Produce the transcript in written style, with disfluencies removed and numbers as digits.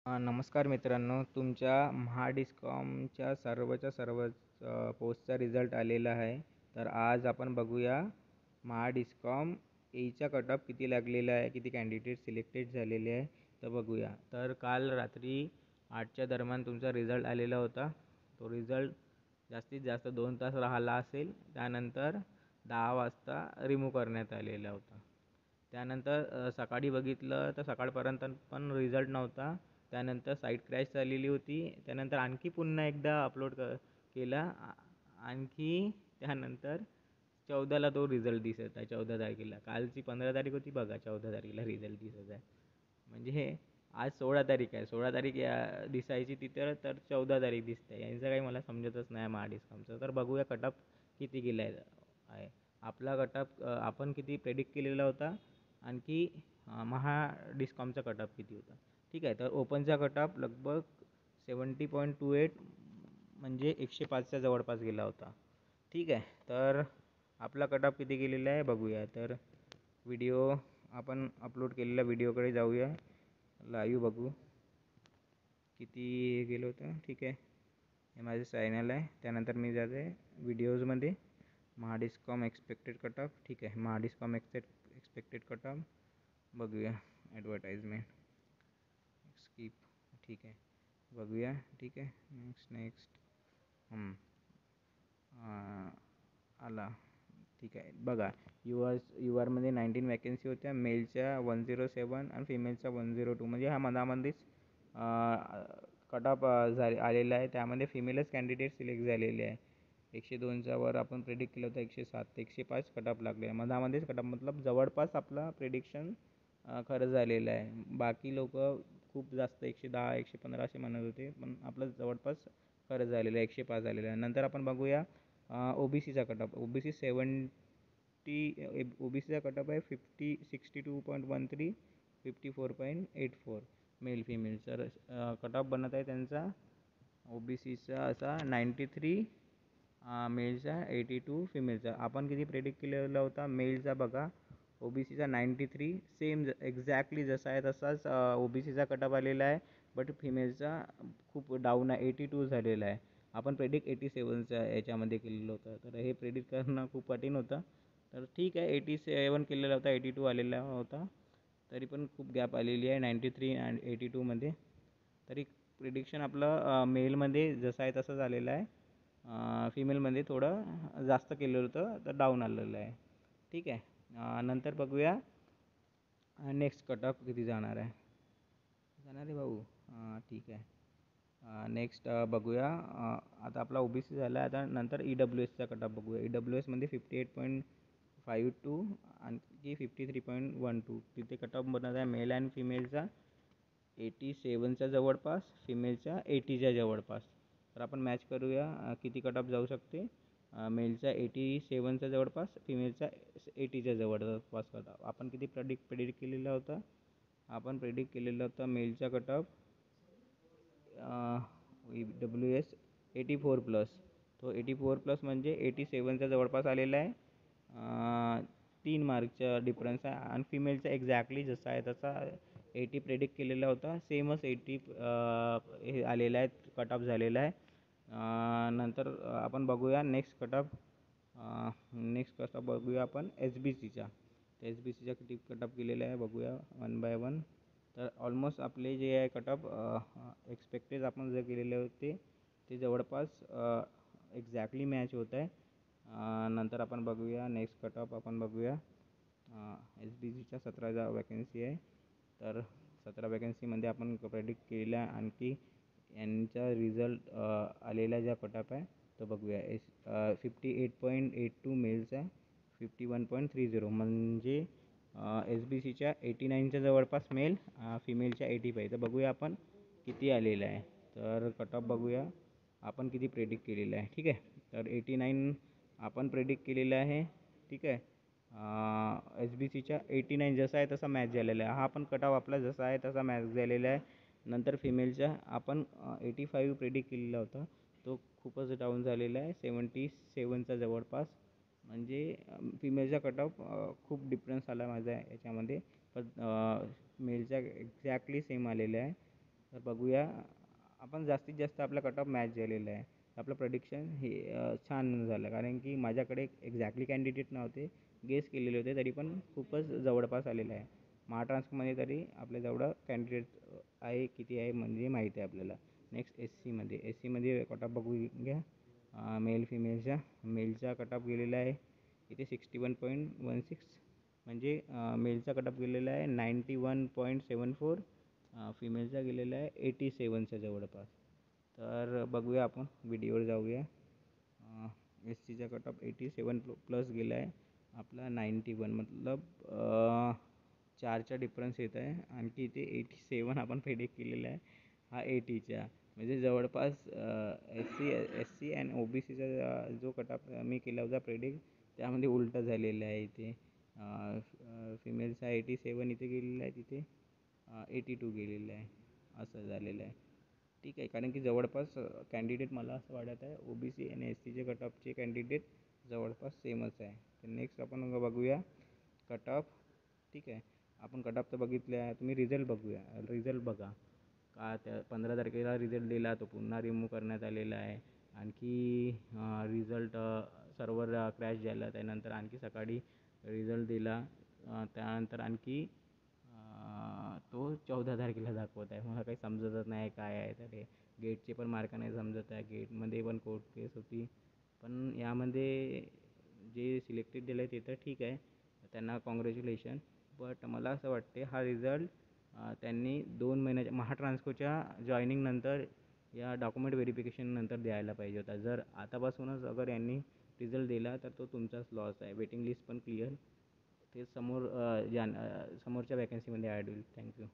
नमस्कार मित्रांनो, तुमच्या महाडिस्कॉमच्या सर्व पोस्टचा रिझल्ट आलेला आहे. तर आज आपण बघूया महाडिस्कॉम एचा कट ऑफ किती लागलेला आहे, किती कॅन्डिडेट सिलेक्टेड झालेले आहे तर बघूया. तर काल रात्री 8च्या दरम्यान तुमचा रिझल्ट आलेला होता. तो रिझल्ट जास्तीत जास्त 2 तास राहिला असेल. त्यानंतर 10 वाजता रिमूव्ह करण्यात आलेला होता. त्यानंतर सकाळी बघितलं तर सकाळपर्यंत पण रिझल्ट नव्हता. त्यानंतर साईट क्रॅश झालेली होती. त्यानंतर आणखी पुन्हा एकदा अपलोड केला. आणखी त्यानंतर 14ला तो रिझल्ट दिसत आहे. 14 तारखेला, कालची 15 तारीख होती बघा, 14 तारखेला रिझल्ट दिसत आहे. म्हणजे आज 16 तारीख आहे. 16 तारीख दिसायची तिथं, तर 14 तारीख दिसते. यांचं काही मला समजतच नाही महाडिस्कॉमचं. तर बघूया कट ऑफ किती गेला आहे. आपला कट ऑफ आपण किती प्रेडिक्ट केलेला होता, आणखी महाडिस्कॉमचा कट ऑफ किती होता. ठीक आहे. तर ओपनचा कट ऑफ लगभग 70.28 म्हणजे 105च्या जवळपास गेला होता. ठीक आहे. तर आपला कट ऑफ किती गेलेला आहे बघूया. तर व्हिडिओ आपण अपलोड केलेल्या व्हिडिओकडे जाऊया. लाईव्ह बघू किती गेलं होतं. ठीक आहे. हे माझं चॅनल आहे. त्यानंतर मी जाते व्हिडिओजमध्ये. Mahadiscom expected cut off. ठीक आहे. महाडिस्कॉम एक्सपेक्टेड कट ऑफ बघूया. ॲडव्हर्टाइजमेंट स्किप. ठीक आहे. बघूया. ठीक आहे. नेक्स्ट आला. ठीक आहे. बघा, युआरमध्ये 19 वॅकन्सी होत्या. मेलच्या 107 आणि फिमेलच्या 102. म्हणजे ह्या मधामध्येच कट ऑफ आलेला आहे. त्यामध्ये फिमेलच कॅन्डिडेट सिलेक्ट झालेले आहे. 102च्या वर आपण प्रेडिक्ट केलं होतं. 107 ते 105 कट ऑफ लागले आहे. मधामध्येच कट ऑफ मतलब जवळपास आपला प्रेडिक्शन खरं झालेलं आहे. बाकी लोक खूप जास्त 110 115 असे म्हणत होते, पण आपलं जवळपास खरं झालेलं आहे. 105 झालेलं आहे. नंतर आपण बघूया ओबीसीचा कट ऑफ. ओबीसीचा कट ऑफ आहे 62.13 54.84 मेल फिमेल. तर कट ऑफ बनत आहे त्यांचा ओबीसीचा असा 93 मेलचा, 82 फिमेलचा. आपण किती प्रेडिक्ट केलेला होता मेलचा बघा. ओबीसीचा 93 सेम एक्झॅक्टली जसा आहे तसाच ओबीसीचा कट ऑफ आलेला आहे. बट फिमेलचा खूप डाऊन आहे, 82 झालेला आहे. आपण प्रेडिक्ट 87च्या याच्यामध्ये केलेलं होतं. तर हे प्रेडिक्ट करणं खूप कठीण होतं. तर ठीक आहे, 87 केलेला होता, 82 आलेला होता. तरी पण खूप गॅप आलेली आहे 93 आणि 82मध्ये. तरी प्रिडिक्शन आपलं मेलमध्ये जसं आहे तसं झालेलं आहे. फिमेलमध्ये थोडं जास्त केलेलं होतं, तर डाऊन आलेलं आहे. ठीक आहे. नंतर बघूया नेक्स्ट कट ऑफ किती जाणार आहे. जाणार आहे भाऊ. ठीक आहे. नेक्स्ट बघूया. आता आपला ओबीसी झाला आहे. आता नंतर EWSचा कट ऑफ बघूया. EWSमध्ये 58.52 आणखी 53.12 तिथे कट ऑफ बनत आहे. मेल अँड फिमेलचा 87च्या जवळपास, फिमेलच्या 80च्या जवळपास. तर आपण मॅच करूया किती कट ऑफ जाऊ शकते. मेलच्या 87च्या जवळपास, फिमेलच्या 80च्या जवळपास कट ऑफ. आपण किती प्रेडिक्ट केलेला होता. आपण प्रेडिक्ट केलेला होता मेलचा कट ऑफ EWS 84+. तो 84+ म्हणजे 87च्या जवळपास आलेला आहे. 3 मार्कचा डिफरन्स आहे. आणि फिमेलचा एक्झॅक्टली जसा आहे तसा 80 प्रेडिक्ट केलेला होता, सेमच 80 हे आलेला आहे, कट ऑफ झालेला आहे. नंतर आपण बघूया next cut off. Next cut off बघूया आपण SBCचा. तर SBCचा किती कट ऑफ केलेला आहे बघूया वन बाय वन. तर ऑलमोस्ट आपले जे आहे कट ऑफ एक्सपेक्टेड आपण जे केलेले होते ते जवळपास एक्झॅक्टली मॅच होत आहे. नंतर आपण बघूया नेक्स्ट कट ऑफ. आपण बघूया SBCच्या 17 वॅकन्सी आहे. तर 17 वॅकन्सीमध्ये आपण प्रेडिक्ट केलेल्या आणखी यांचा रिझल्ट आलेला ज्या कट ऑफ आहे तो बघूया. 58.82 मेलचा, 51.30 म्हणजे SBCच्या 89च्या जवळपास मेल, फिमेलच्या 85. तर बघूया आपण किती आलेलं आहे. तर कट ऑफ बघूया आपण किती प्रेडिक्ट केलेलं आहे. ठीक आहे. तर 89 आपण प्रेडिक्ट केलेलं आहे. ठीक आहे. SBCच्या 89 जसा आहे तसा मॅच झालेला आहे. हा पण कट ऑफ आपला जसा आहे तसा मॅच झालेला आहे. नंतर फिमेलच्या आपण 85 प्रेडिक्ट केलेला होता, तो खूपच डाऊन झालेला आहे, 77च्या जवळपास. म्हणजे फिमेलचा कट ऑफ खूप डिफरन्स आला माझ्या याच्यामध्ये. पण मेलच्या एक्झॅक्टली सेम आलेला आहे. तर बघूया. आपण जास्तीत जास्त आपला कट ऑफ मॅच झालेला आहे. आपलं प्रेडिक्शन हे छान झालं, कारण की माझ्याकडे एक्झॅक्टली कॅन्डिडेट नव्हते, गेस केलेले होते, तरी पण खूपच जवळपास आलेलं आहे. महाट्रान्समध्ये तरी आपल्याजवळ कॅन्डिडेट आहे, किती आहे म्हणजे माहिती आहे आपल्याला. नेक्स्ट एस सीमध्ये कट ऑफ बघू घ्या. मेल फिमेलचा. मेलचा कट ऑफ गेलेला आहे इथे 61.16, म्हणजे मेलचा कट ऑफ गेलेला आहे 91.74, फिमेलचा गेलेला आहे 87च्या जवळपास. तर बघूया, आपण व्हिडिओवर जाऊया. एस सीचा कट ऑफ 87 प्लस गेला आहे, आपला 91, मतलब 4चा डिफरन्स येत आहे. आणखी इथे 87 आपण प्रेडिक्ट केलेला आहे, हा 80च्या, म्हणजे जवळपास एस सी आणि ओ बी सीचा जो कट ऑफ मी केला होता प्रेडिक्ट, त्यामध्ये उलटं झालेलं आहे. इथे फिमेलचा 87 इथे गेलेला आहे, तिथे 82 गेलेलं आहे, असं झालेलं आहे. ठीक आहे, कारण की जवळपास कॅन्डिडेट मला असं वाटत आहे ओ बी सी आणि एस सीचे कट ऑफचे कॅन्डिडेट जवळपास सेमच आहे. तर नेक्स्ट आपण बघूया कट ऑफ. ठीक आहे, आपण कट ऑफ तर बघितले आहे, तुम्ही रिझल्ट बघूया. रिझल्ट बघा का, त्या 15 तारखेला रिझल्ट दिला, तो पुन्हा रिमूव्ह करण्यात आलेला आहे. आणखी रिझल्ट सर्व्हर क्रॅश झालं, त्यानंतर आणखी सकाळी रिझल्ट दिला. त्यानंतर आणखी तो 14 तारखेला दाखवत आहे. मला काही समजतच नाही काय आहे. तर गेटचे पण मार्क नाही समजत आहे, गेटमध्ये पण कोर्ट केस होती. पण यामध्ये जे सिलेक्टेड झाले ते तर ठीक आहे, त्यांना कॉंग्रॅच्युलेशन. बट मला असं वाटते हा रिझल्ट त्यांनी 2 महिन्याच्या महाट्रान्सकोच्या जॉईनिंगनंतर या डॉक्युमेंट व्हेरिफिकेशननंतर द्यायला पाहिजे होता. जर आतापासूनच अगर यांनी रिझल्ट दिला तर तो तुमचाच लॉस आहे. वेटिंग लिस्ट पण क्लिअर, ते समोरच्या वॅकन्सीमध्ये ॲड होईल. थँक्यू.